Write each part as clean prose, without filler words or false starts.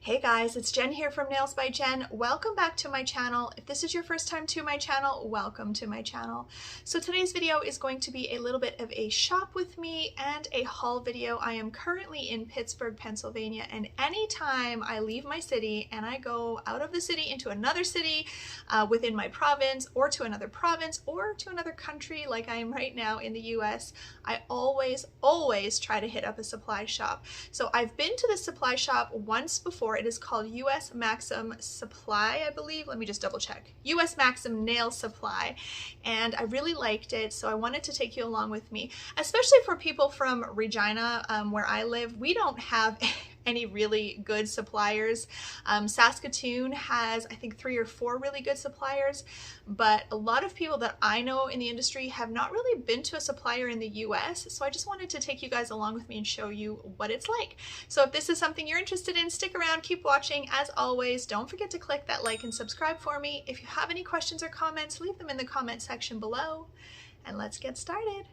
Hey guys, it's Jen here from Nails by Jen. Welcome back to my channel. If this is your first time to my channel, welcome to my channel. So today's video is going to be a little bit of a shop with me and a haul video. I am currently in Pittsburgh, Pennsylvania, and anytime I leave my city and I go out of the city into another city within my province or to another province or to another country like I am right now in the US, I always try to hit up a supply shop. So I've been to the supply shop once before. It is called US MAXIM Supply, I believe. Let me just double check. US MAXIM Nail Supply. And I really liked it, so I wanted to take you along with me, especially for people from Regina, where I live. We don't have any really good suppliers. Saskatoon has, I think, 3 or 4 really good suppliers, but a lot of people that I know in the industry have not really been to a supplier in the US, so I just wanted to take you guys along with me and show you what it's like. So if this is something you're interested in, stick around, keep watching. As always, don't forget to click that like and subscribe for me. If you have any questions or comments, leave them in the comment section below, and let's get started.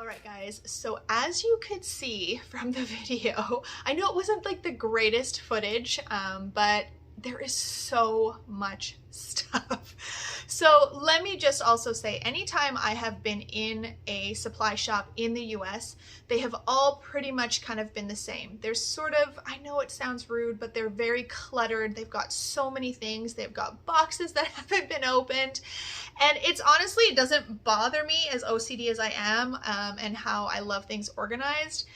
Alright guys, so as you could see from the video, I know it wasn't like the greatest footage, but there is so much stuff. So let me just also say, anytime I have been in a supply shop in the US, they have all pretty much kind of been the same. There's sort of, I know it sounds rude, but they're very cluttered. They've got so many things. They've got boxes that haven't been opened. And it's honestly, it doesn't bother me as OCD as I am, and how I love things organized.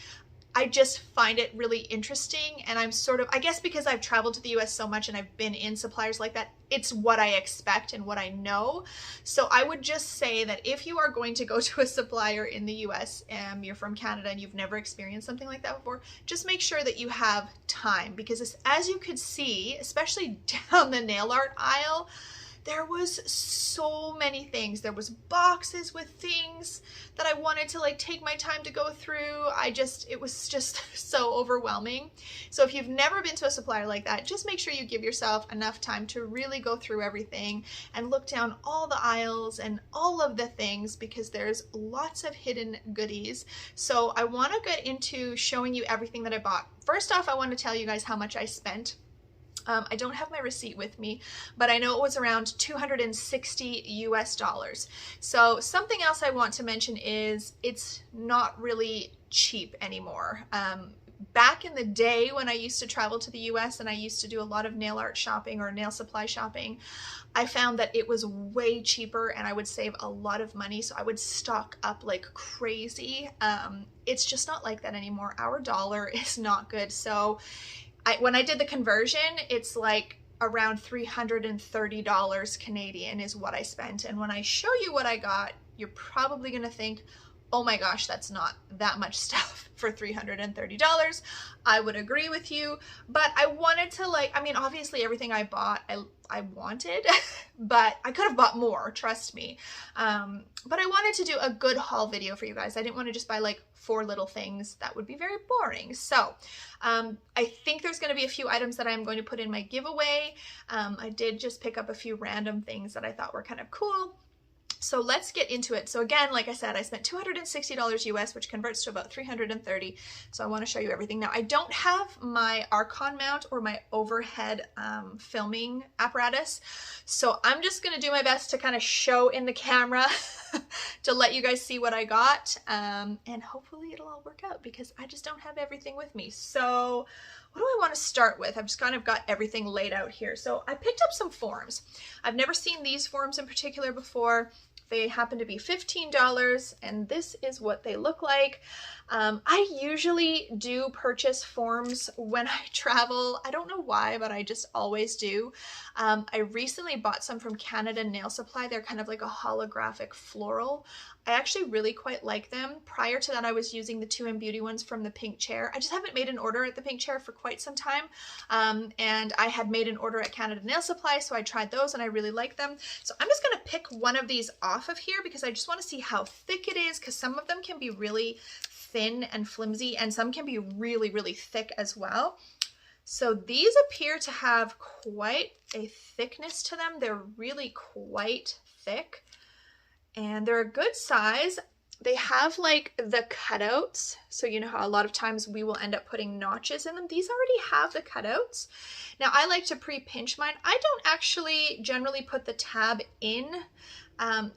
I just find it really interesting, and I'm sort of, I guess because I've traveled to the US so much and I've been in suppliers like that, it's what I expect and what I know. So I would just say that if you are going to go to a supplier in the US and you're from Canada and you've never experienced something like that before, just make sure that you have time, because as you could see, especially down the nail art aisle, there was so many things. There was boxes with things that I wanted to like take my time to go through. It was just so overwhelming. So if you've never been to a supplier like that, just make sure you give yourself enough time to really go through everything and look down all the aisles and all of the things, because there's lots of hidden goodies. So I want to get into showing you everything that I bought. First off, I want to tell you guys how much I spent. I don't have my receipt with me, but I know it was around $260 US. So something else I want to mention is it's not really cheap anymore. Back in the day when I used to travel to the US and I used to do a lot of nail art shopping or nail supply shopping, I found that it was way cheaper and I would save a lot of money. So I would stock up like crazy. It's just not like that anymore. Our dollar is not good. So when I did the conversion, it's like around $330 Canadian is what I spent. And when I show you what I got, you're probably going to think, oh my gosh, that's not that much stuff for $330. I would agree with you, but I wanted to obviously everything I bought, I wanted, but I could have bought more, trust me. But I wanted to do a good haul video for you guys. I didn't want to just buy like 4 little things. That would be very boring. So I think there's going to be a few items that I'm going to put in my giveaway. I did just pick up a few random things that I thought were kind of cool. So let's get into it. So again, like I said, I spent $260 US, which converts to about $330. So I want to show you everything. Now, I don't have my Archon mount or my overhead filming apparatus. So I'm just going to do my best to kind of show in the camera to let you guys see what I got. And hopefully it'll all work out, because I just don't have everything with me. So what do I want to start with? I've just kind of got everything laid out here. So I picked up some forms. I've never seen these forms in particular before. They happen to be $15, and this is what they look like. I usually do purchase forms when I travel. I don't know why, but I just always do. I recently bought some from Canada Nail Supply. They're kind of like a holographic floral. I actually really quite like them. Prior to that, I was using the 2M Beauty ones from the Pink Chair. I just haven't made an order at the Pink Chair for quite some time. And I had made an order at Canada Nail Supply, so I tried those and I really like them. So I'm just gonna pick one of these off of here because I just wanna see how thick it is, because some of them can be really thin and flimsy and some can be really, really thick as well. So these appear to have quite a thickness to them. They're really quite thick and they're a good size. They have like the cutouts. So you know how a lot of times we will end up putting notches in them. These already have the cutouts. Now I like to pre-pinch mine. I don't actually generally put the tab in.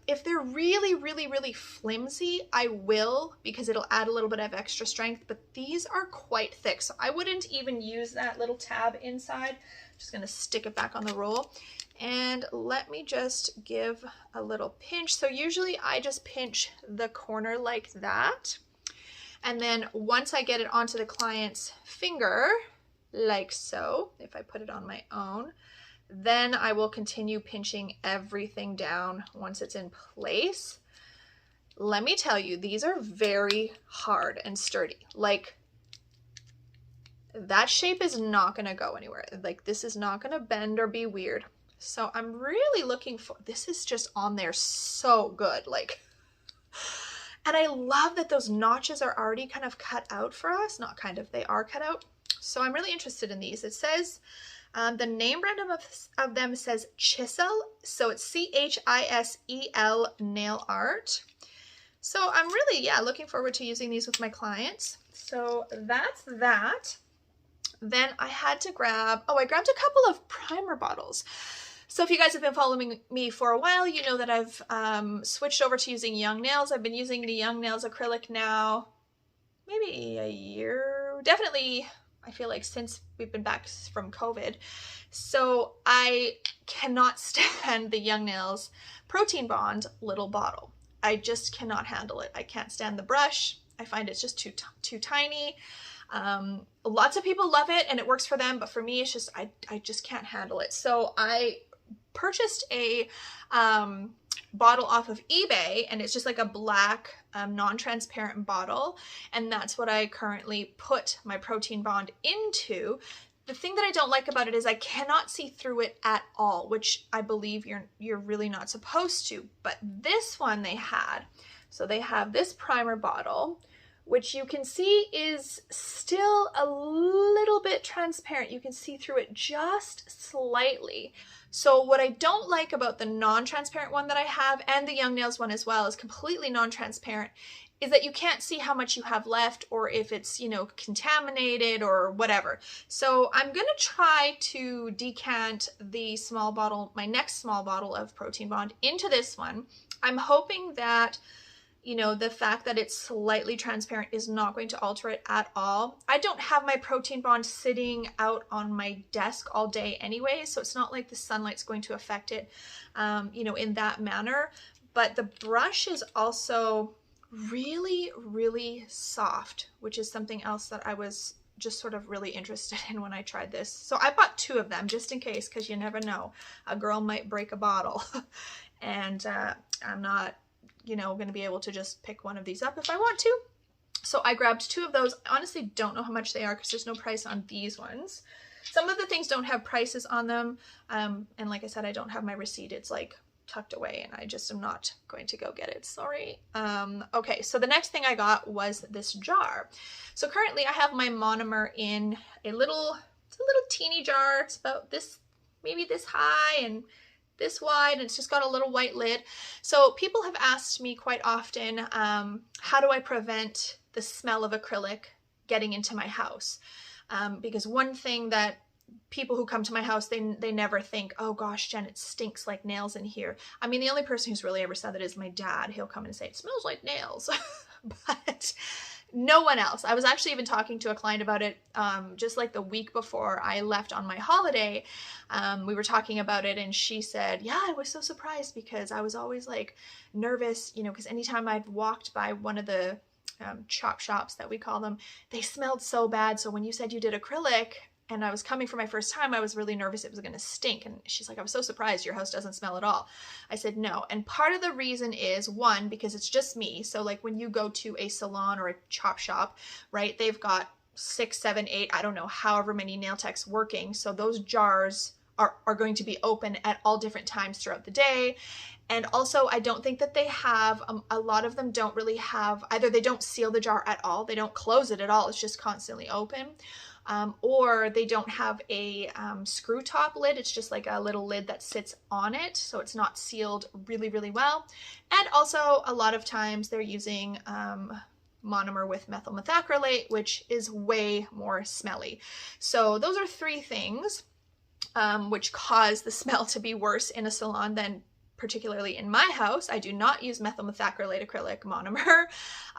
If they're really, really, really flimsy, I will, because it'll add a little bit of extra strength, but these are quite thick. So I wouldn't even use that little tab inside. I'm just gonna stick it back on the roll. And let me just give a little pinch. So usually I just pinch the corner like that. And then once I get it onto the client's finger, like so, if I put it on my own, then I will continue pinching everything down once it's in place. Let me tell you, these are very hard and sturdy. Like, that shape is not gonna go anywhere. Like, this is not gonna bend or be weird. So I'm really looking for, this is just on there so good. Like, and I love that those notches are already kind of cut out for us. Not kind of, they are cut out. So I'm really interested in these. It says, the name brand of them says Chisel, so it's C-H-I-S-E-L Nail Art. So I'm really, yeah, looking forward to using these with my clients. So that's that. Then I had to grab, I grabbed a couple of primer bottles. So if you guys have been following me for a while, you know that I've switched over to using Young Nails. I've been using the Young Nails acrylic now, maybe a year, definitely, I feel like since we've been back from COVID. So I cannot stand the Young Nails Protein Bond little bottle. I just cannot handle it. I can't stand the brush. I find it's just too tiny. Lots of people love it and it works for them, but for me, it's just, I just can't handle it. So I purchased a bottle off of eBay, and it's just like a black non-transparent bottle, and that's what I currently put my Protein Bond into. The thing that I don't like about it is I cannot see through it at all, which I believe you're really not supposed to. But this one they had, so they have this primer bottle, which you can see is still a little bit transparent. You can see through it just slightly. So what I don't like about the non-transparent one that I have, and the Young Nails one as well, is completely non-transparent, is that you can't see how much you have left or if it's, you know, contaminated or whatever. So I'm gonna try to decant the small bottle, my next small bottle of Protein Bond, into this one. I'm hoping that, you know, the fact that it's slightly transparent is not going to alter it at all. I don't have my Protein Bond sitting out on my desk all day anyway, so it's not like the sunlight's going to affect it, you know, in that manner. But the brush is also really, really soft, which is something else that I was just sort of really interested in when I tried this. So I bought 2 of them just in case, because you never know. A girl might break a bottle. And I'm not, you know, going to be able to just pick one of these up if I want to. So I grabbed 2 of those. I honestly don't know how much they are because there's no price on these ones. Some of the things don't have prices on them. And like I said, I don't have my receipt. It's like tucked away and I just am not going to go get it. Sorry. Okay, so the next thing I got was this jar. So currently I have my Monomer in it's a little teeny jar. It's about this, maybe this high and this wide, and it's just got a little white lid. So people have asked me quite often, how do I prevent the smell of acrylic getting into my house? Because one thing that people who come to my house, they never think, oh gosh, Jen, it stinks like nails in here. I mean, the only person who's really ever said that is my dad. He'll come in and say, it smells like nails. But no one else. I was actually even talking to a client about it just like the week before I left on my holiday. We were talking about it and she said, yeah, I was so surprised because I was always like nervous, you know, because anytime I'd walked by one of the chop shops that we call them, they smelled so bad. So when you said you did acrylic, and I was coming for my first time, I was really nervous it was going to stink. And she's like, I was so surprised your house doesn't smell at all. I said, no. And part of the reason is, one, because it's just me. So like when you go to a salon or a chop shop, right, they've got 6, 7, 8, I don't know, however many nail techs working. So those jars are going to be open at all different times throughout the day. And also, I don't think that they have, a lot of them don't really have, either they don't seal the jar at all, they don't close it at all, it's just constantly open. Or they don't have a screw top lid. It's just like a little lid that sits on it, so it's not sealed really, really well. And also, a lot of times they're using monomer with methyl methacrylate, which is way more smelly. So those are 3 things which cause the smell to be worse in a salon than particularly in my house. I do not use methyl methacrylate acrylic monomer.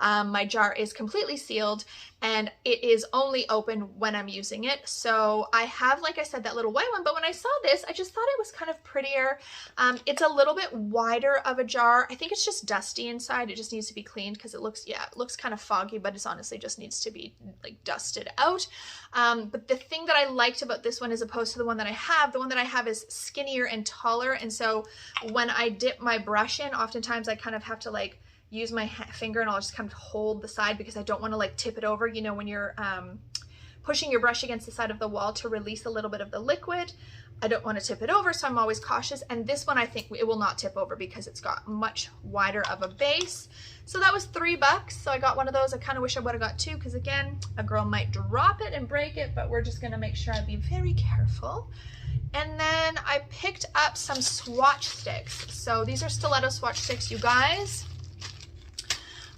My jar is completely sealed and it is only open when I'm using it. So I have, like I said, that little white one, but when I saw this, I just thought it was kind of prettier. It's a little bit wider of a jar. I think it's just dusty inside. It just needs to be cleaned because it looks, yeah, it looks kind of foggy, but it's honestly just needs to be like dusted out. But the thing that I liked about this one as opposed to the one that I have is skinnier and taller. And so when I dip my brush in, oftentimes I kind of have to like use my finger and I'll just kind of hold the side because I don't want to like tip it over, you know, when you're pushing your brush against the side of the wall to release a little bit of the liquid. I don't want to tip it over, so I'm always cautious. And this one, I think it will not tip over because it's got much wider of a base. So that was $3. So I got one of those. I kind of wish I would have got 2 because again, a girl might drop it and break it, but we're just going to make sure I be very careful. And then I picked up some Swatch sticks. So these are stiletto Swatch sticks, you guys.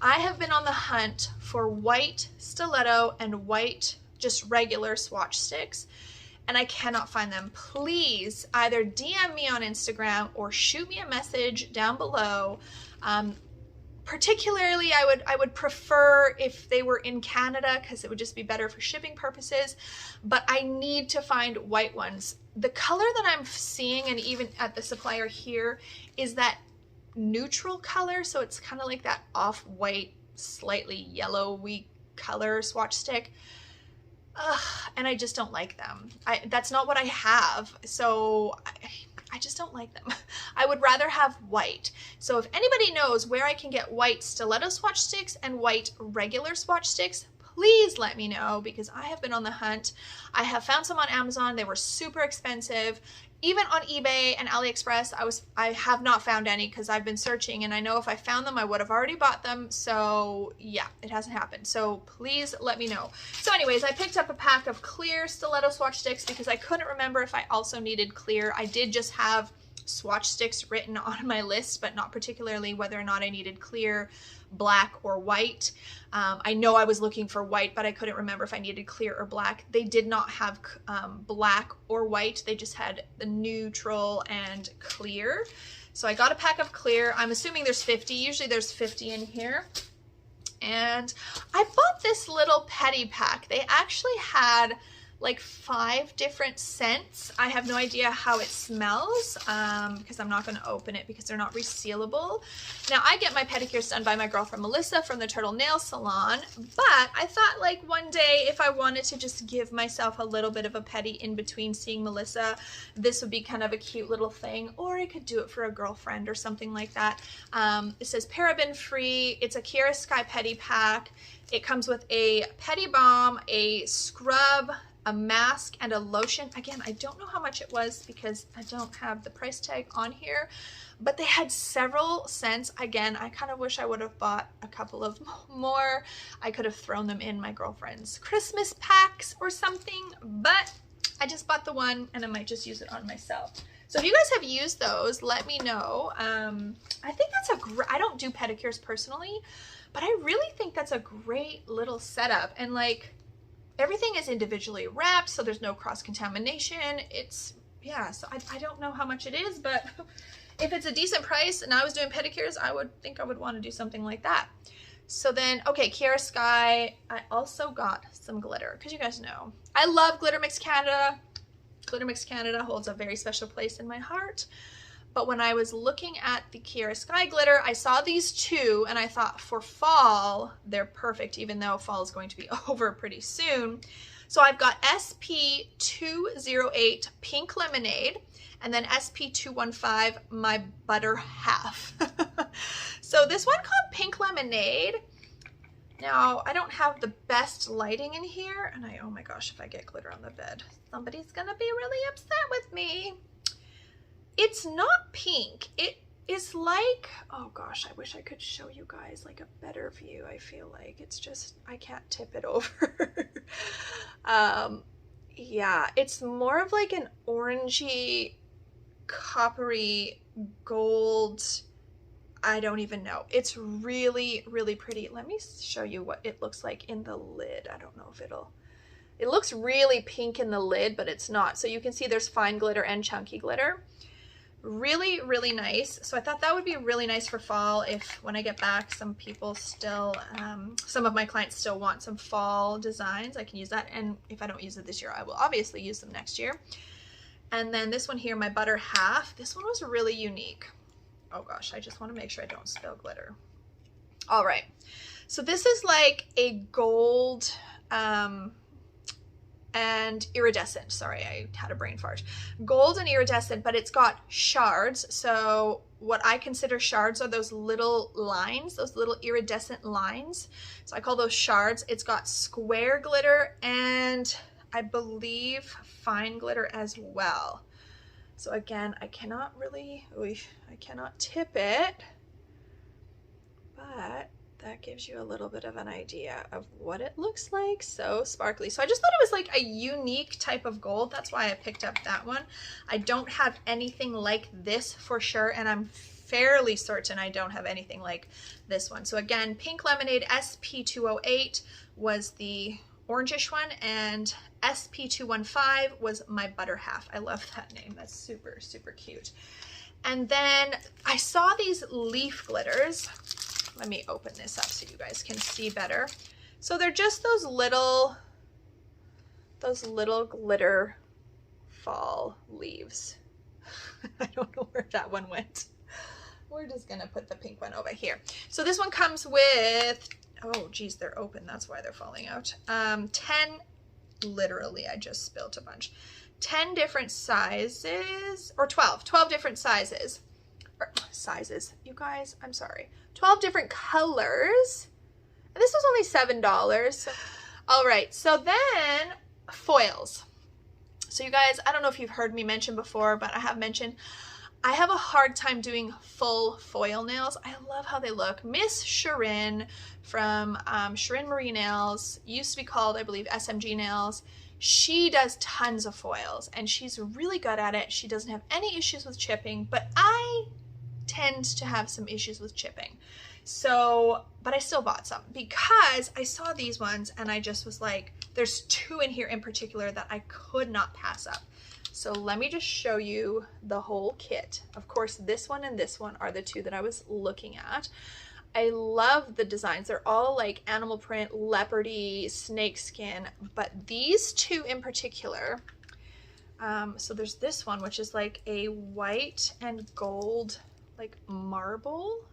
I have been on the hunt for white stiletto and white just regular Swatch sticks, and I cannot find them. Please either DM me on Instagram or shoot me a message down below. Particularly, I would prefer if they were in Canada, because it would just be better for shipping purposes, but I need to find white ones. The color that I'm seeing, and even at the supplier here, is that neutral color, so it's kind of like that off-white, slightly yellowy color Swatch stick. And I just don't like them. That's not what I have, so I just don't like them. I would rather have white. So if anybody knows where I can get white stiletto Swatch sticks and white regular Swatch sticks, please let me know, because I have been on the hunt. I have found some on Amazon. They were super expensive. Even on eBay and AliExpress, I have not found any, because I've been searching, and I know if I found them, I would have already bought them. So yeah, it hasn't happened. So please let me know. So anyways, I picked up a pack of clear stiletto Swatch sticks because I couldn't remember if I also needed clear. I did just have Swatch sticks written on my list, but not particularly whether or not I needed clear, black, or white. I know I was looking for white, but I couldn't remember if I needed clear or black. They did not have black or white. They just had the neutral and clear. So I got a pack of clear. I'm assuming there's 50. Usually there's 50 in here. And I bought this little pedi pack. They actually had like 5 different scents. I have no idea how it smells because I'm not going to open it because they're not resealable. Now, I get my pedicures done by my girlfriend Melissa from the Turtle Nail Salon, but I thought like one day if I wanted to just give myself a little bit of a pedi in between seeing Melissa, this would be kind of a cute little thing, or I could do it for a girlfriend or something like that. It says paraben free. It's a Kiara Sky pedi pack. It comes with a pedi balm, a scrub, a mask, and a lotion. Again, I don't know how much it was because I don't have the price tag on here, but they had several scents. Again, I kind of wish I would have bought a couple of more. I could have thrown them in my girlfriend's Christmas packs or something, but I just bought the one and I might just use it on myself. So if you guys have used those, let me know. I think that's a great, I don't do pedicures personally, but I really think that's a great little setup. And like, everything is individually wrapped, so there's no cross-contamination. It's, yeah, so I don't know how much it is, but if it's a decent price and I was doing pedicures, I would think I would want to do something like that. So then, okay, Kiara Sky, I also got some glitter, because you guys know, I love Glitter Mix Canada. Glitter Mix Canada holds a very special place in my heart. But when I was looking at the Kiara Sky glitter, I saw these two and I thought for fall, they're perfect, even though fall is going to be over pretty soon. So I've got SP208 Pink Lemonade and then SP215 My Butter Half. So this one called Pink Lemonade. Now, I don't have the best lighting in here, and oh my gosh, if I get glitter on the bed, somebody's gonna be really upset with me. It's not pink. It is like, oh gosh, I wish I could show you guys like a better view. I feel like it's just, I can't tip it over. Yeah, it's more of like an orangey, coppery, gold, I don't even know. It's really, really pretty. Let me show you what it looks like in the lid. I don't know if it looks really pink in the lid, but it's not. So you can see there's fine glitter and chunky glitter. Really, really nice. So I thought that would be really nice for fall if when I get back, some people still, some of my clients still want some fall designs. I can use that. And if I don't use it this year, I will obviously use them next year. And then this one here, My Butter Half. This one was really unique. Oh gosh, I just want to make sure I don't spill glitter. All right. So this is like a gold, and iridescent. Sorry, I had a brain fart. Gold and iridescent, but it's got shards. So what I consider shards are those little lines, those little iridescent lines. So I call those shards. It's got square glitter and I believe fine glitter as well. So again, I cannot really, I cannot tip it, but that gives you a little bit of an idea of what it looks like. So sparkly. So I just thought it was like a unique type of gold. That's why I picked up that one. I don't have anything like this for sure, and I'm fairly certain I don't have anything like this one. So again, Pink Lemonade SP208 was the orangish one, and SP215 was my butter half. I love that name. That's super, super cute. And then I saw these leaf glitters. Let me open this up so you guys can see better. So they're just those little glitter fall leaves. I don't know where that one went. We're just gonna put the pink one over here. So this one comes with, oh geez, they're open, that's why they're falling out. 10, literally I just spilt a bunch. 10 different sizes, or 12 different sizes. Or sizes, you guys, I'm sorry. 12 different colors. And this was only $7. All right, so then foils. So you guys, I don't know if you've heard me mention before, but I have mentioned I have a hard time doing full foil nails. I love how they look. Miss Shirin from Shirin Marie Nails, used to be called, I believe, SMG Nails. She does tons of foils and she's really good at it. She doesn't have any issues with chipping, but I tend to have some issues with chipping. So, but I still bought some because I saw these ones and I just was like, there's two in here in particular that I could not pass up. So let me just show you the whole kit. Of course, this one and this one are the two that I was looking at. I love the designs. They're all like animal print, leopardy, snake skin, but these two in particular, so there's this one, which is like a white and gold, like marble.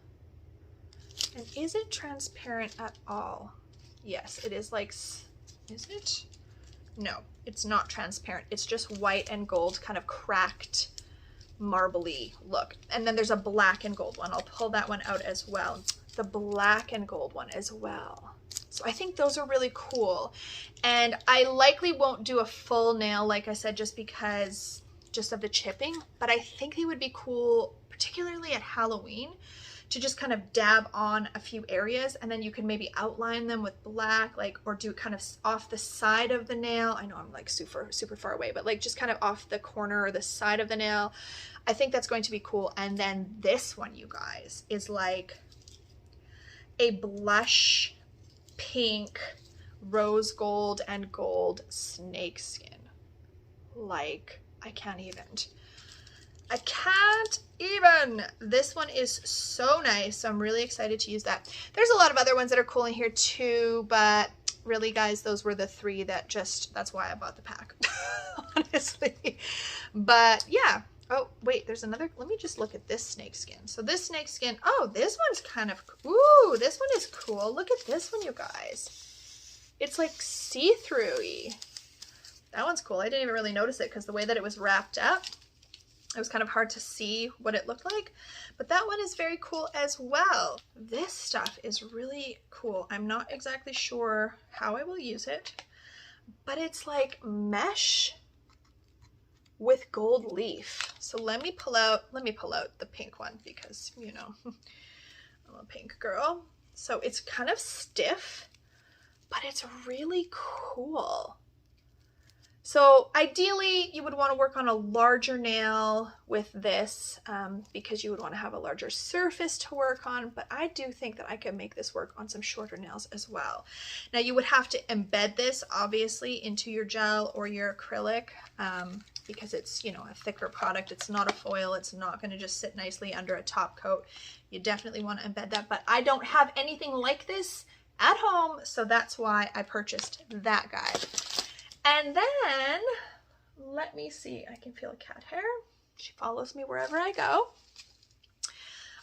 And is it transparent at all? Yes, it is. Like, is it? No, it's not transparent. It's just white and gold, kind of cracked, marbly look. And then there's a black and gold one. I'll pull that one out as well. The black and gold one as well. So I think those are really cool. And I likely won't do a full nail, like I said, just because just of the chipping, but I think they would be cool, particularly at Halloween, to just kind of dab on a few areas, and then you can maybe outline them with black, like, or do kind of off the side of the nail. I know I'm like super far away, but like just kind of off the corner or the side of the nail. I think that's going to be cool. And then this one, you guys, is like a blush pink, rose gold and gold snake skin. Like, I can't even. This one is so nice. So I'm really excited to use that. There's a lot of other ones that are cool in here too, but really, guys, those were the three that that's why I bought the pack, honestly. But yeah. Oh, wait, there's another. Let me just look at this snake skin. So this snake skin, oh, this one's kind of, ooh, this one is cool. Look at this one, you guys. It's like see-through-y. That one's cool. I didn't even really notice it because the way that it was wrapped up, it was kind of hard to see what it looked like, but that one is very cool as well. This stuff is really cool. I'm not exactly sure how I will use it, but it's like mesh with gold leaf. So let me pull out the pink one because, you know, I'm a pink girl. So it's kind of stiff, but it's really cool. So ideally you would want to work on a larger nail with this because you would want to have a larger surface to work on, but I do think that I could make this work on some shorter nails as well. Now you would have to embed this obviously into your gel or your acrylic because it's, you know, a thicker product. It's not a foil. It's not going to just sit nicely under a top coat. You definitely want to embed that, but I don't have anything like this at home, so that's why I purchased that guy. And then, let me see, I can feel a cat hair. She follows me wherever I go.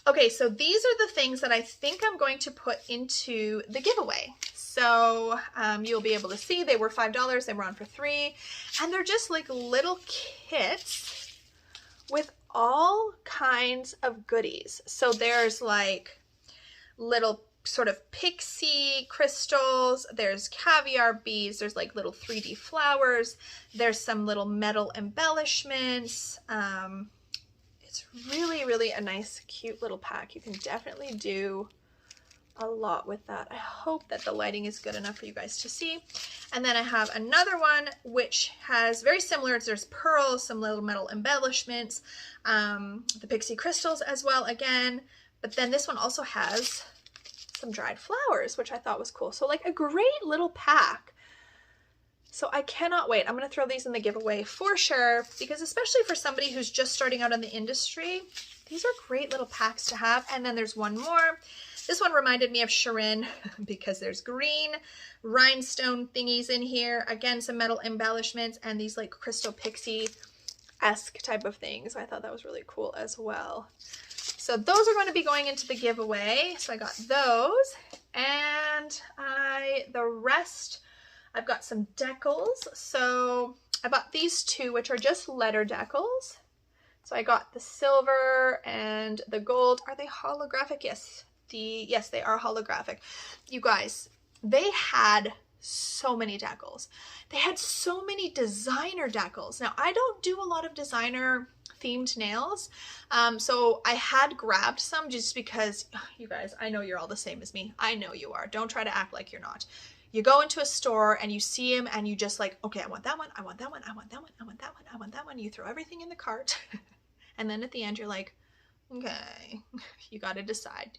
Okay, so these are the things that I think I'm going to put into the giveaway. So you'll be able to see they were $5, they were on for $3. And they're just like little kits with all kinds of goodies. So there's like little sort of pixie crystals, there's caviar beads, there's like little 3D flowers, there's some little metal embellishments. It's really a nice cute little pack. You can definitely do a lot with that. I hope that the lighting is good enough for you guys to see. And then I have another one which has very similar. There's pearls, some little metal embellishments, the pixie crystals as well again. But then this one also has some dried flowers, which I thought was cool. So like a great little pack. So I cannot wait. I'm going to throw these in the giveaway for sure, because especially for somebody who's just starting out in the industry, these are great little packs to have. And then there's one more. This one reminded me of Sharon because there's green rhinestone thingies in here. Again, some metal embellishments and these like crystal pixie-esque type of things. So I thought that was really cool as well. So those are going to be going into the giveaway. So I got those, and the rest, I've got some decals. So I bought these two, which are just letter decals. So I got the silver and the gold. Are they holographic? Yes. Yes, they are holographic. You guys, they had so many decals. They had so many designer decals. Now, I don't do a lot of designer themed nails. So I had grabbed some just because, you guys, I know you're all the same as me. I know you are. Don't try to act like you're not. You go into a store and you see them and you just like, okay, I want that one, I want that one, I want that one, I want that one, I want that one. You throw everything in the cart. And then at the end, you're like, okay, you got to decide.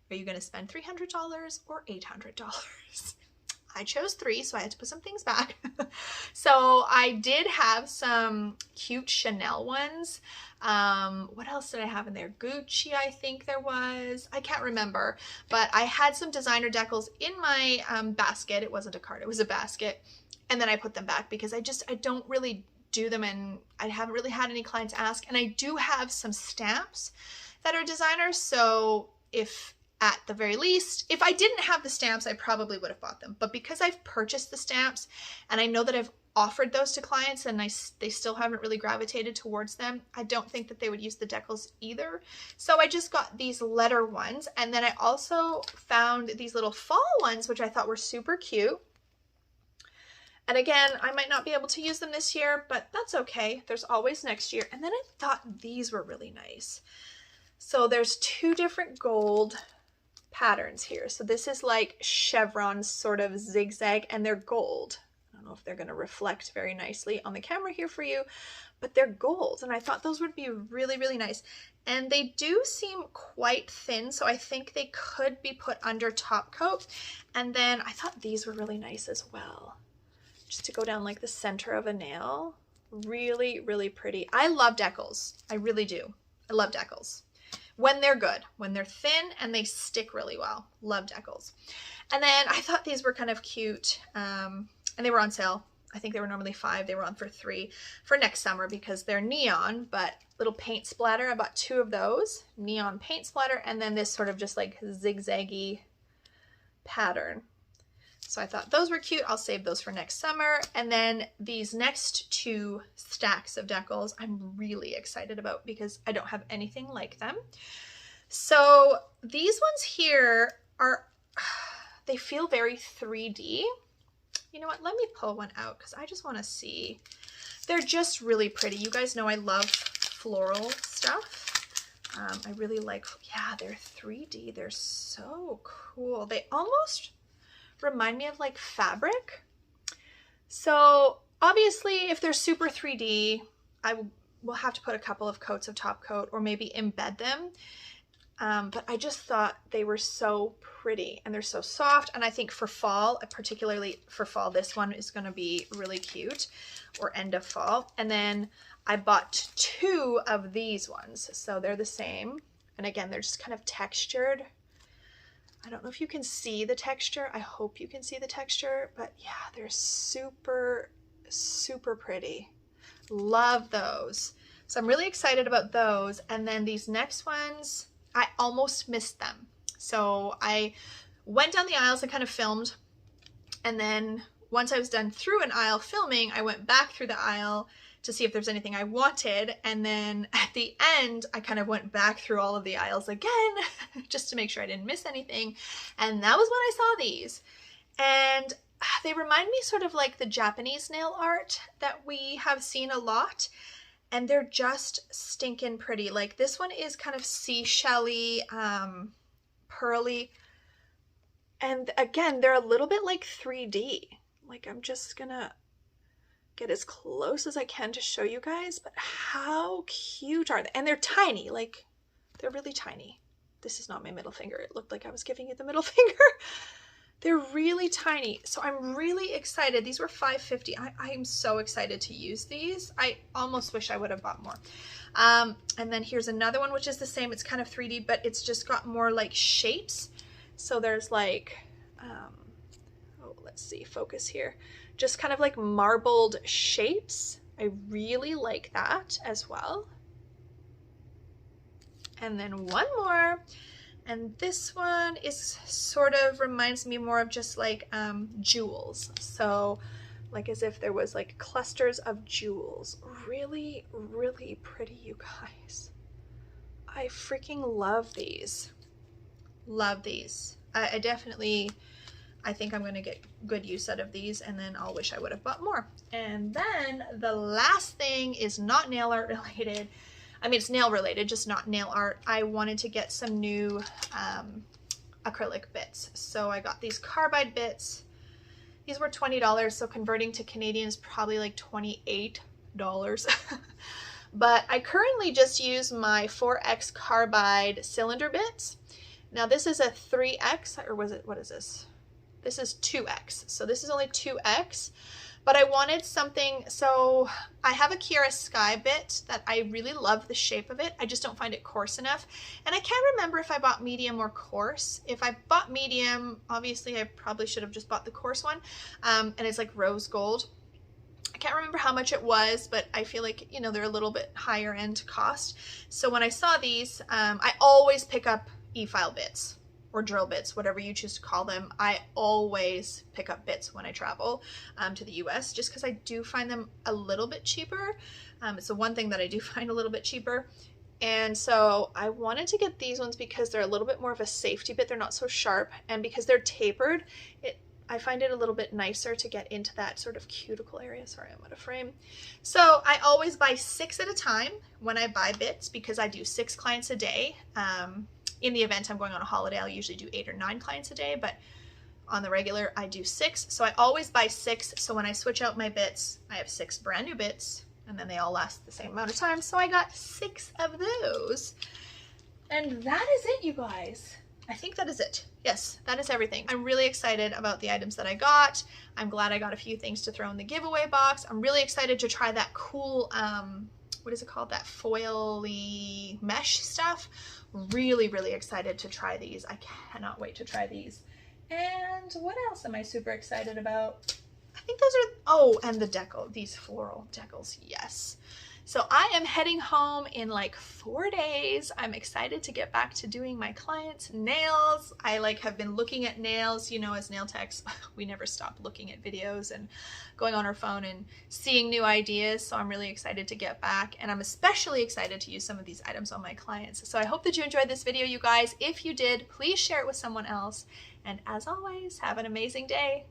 Are you going to spend $300 or $800? I chose 3, so I had to put some things back. So I did have some cute Chanel ones. What else did I have in there? Gucci, I think there was. I can't remember. But I had some designer decals in my basket. It wasn't a cart, it was a basket. And then I put them back because I don't really do them, and I haven't really had any clients ask. And I do have some stamps that are designers. So if at the very least, if I didn't have the stamps, I probably would have bought them. But because I've purchased the stamps and I know that I've offered those to clients and they still haven't really gravitated towards them, I don't think that they would use the decals either. So I just got these letter ones. And then I also found these little fall ones, which I thought were super cute. And again, I might not be able to use them this year, but that's okay. There's always next year. And then I thought these were really nice. So there's 2 different gold patterns here. So this is like chevron sort of zigzag, and they're gold. I don't know if they're going to reflect very nicely on the camera here for you, but they're gold. And I thought those would be really, really nice. And they do seem quite thin, so I think they could be put under top coat. And then I thought these were really nice as well, just to go down like the center of a nail. Really, really pretty. I love decals. I really do. I love decals. When they're good, when they're thin and they stick really well. Love decals. And then I thought these were kind of cute, and they were on sale. I think they were normally $5. They were on for $3 for next summer because they're neon, but little paint splatter. I bought 2 of those, neon paint splatter, and then this sort of just like zigzaggy pattern. So I thought those were cute. I'll save those for next summer. And then these next 2 stacks of decals I'm really excited about because I don't have anything like them. So these ones here are, they feel very 3D. You know what? Let me pull one out because I just want to see. They're just really pretty. You guys know I love floral stuff. I really like, yeah, they're 3D. They're so cool. They almost remind me of like fabric. So obviously if they're super 3D, I will have to put a couple of coats of top coat or maybe embed them. But I just thought they were so pretty and they're so soft. And I think for fall, particularly for fall, this one is going to be really cute, or end of fall. And then I bought 2 of these ones. So they're the same. And again, they're just kind of textured. I don't know if you can see the texture. I hope you can see the texture, but yeah, they're super, super pretty. Love those. So I'm really excited about those. And then these next ones, I almost missed them. So I went down the aisles and kind of filmed. And then once I was done through an aisle filming, I went back through the aisle to see if there's anything I wanted. And then at the end, I kind of went back through all of the aisles again, just to make sure I didn't miss anything. And that was when I saw these. And they remind me sort of like the Japanese nail art that we have seen a lot. And they're just stinking pretty. Like this one is kind of seashell-y, pearly. And again, they're a little bit like 3D. Like, I'm just gonna get as close as I can to show you guys, but how cute are they? And they're tiny, like they're really tiny. This is not my middle finger. It looked like I was giving you the middle finger. They're really tiny. So I'm really excited. These were $5.50. I am so excited to use these. I almost wish I would have bought more. And then here's another one, which is the same. It's kind of 3D, but it's just got more like shapes. So there's like, oh, let's see, focus here. Just kind of like marbled shapes. I really like that as well. And then one more, and this one is sort of reminds me more of just like jewels. So like as if there was like clusters of jewels. Really, really pretty, you guys. I freaking love these. Love these. I definitely, I think I'm gonna get good use out of these, and then I'll wish I would have bought more. And then the last thing is not nail art related. I mean, it's nail related, just not nail art. I wanted to get some new acrylic bits. So I got these Carbide bits. These were $20, so converting to Canadian is probably like $28. But I currently just use my 4X Carbide cylinder bits. Now this is a 3X, or was it, what is this? This is 2X, so this is only 2X. But I wanted something, so I have a Kiara Sky bit that I really love the shape of it. I just don't find it coarse enough. And I can't remember if I bought medium or coarse. If I bought medium, obviously I probably should have just bought the coarse one. And it's like rose gold. I can't remember how much it was, but I feel like, you know, they're a little bit higher end cost. So when I saw these, I always pick up e-file bits, or drill bits, whatever you choose to call them. I always pick up bits when I travel to the US, just because I do find them a little bit cheaper. It's the one thing that I do find a little bit cheaper. And so I wanted to get these ones because they're a little bit more of a safety bit. They're not so sharp, and because they're tapered, I find it a little bit nicer to get into that sort of cuticle area. Sorry, I'm out of frame. So I always buy 6 at a time when I buy bits, because I do 6 clients a day. In the event I'm going on a holiday, I'll usually do 8 or 9 clients a day, but on the regular, I do 6. So I always buy 6. So when I switch out my bits, I have 6 brand new bits, and then they all last the same amount of time. So I got 6 of those. And that is it, you guys. I think that is it. Yes, that is everything. I'm really excited about the items that I got. I'm glad I got a few things to throw in the giveaway box. I'm really excited to try that cool, what is it called? That foily mesh stuff. Really, really excited to try these. I cannot wait to try these. And what else am I super excited about? I think those are, oh, and the decal, these floral decals, yes. So I am heading home in like 4 days. I'm excited to get back to doing my clients' nails. I have been looking at nails, you know, as nail techs, we never stop looking at videos and going on our phone and seeing new ideas. So I'm really excited to get back, and I'm especially excited to use some of these items on my clients. So I hope that you enjoyed this video, you guys. If you did, please share it with someone else. And as always, have an amazing day.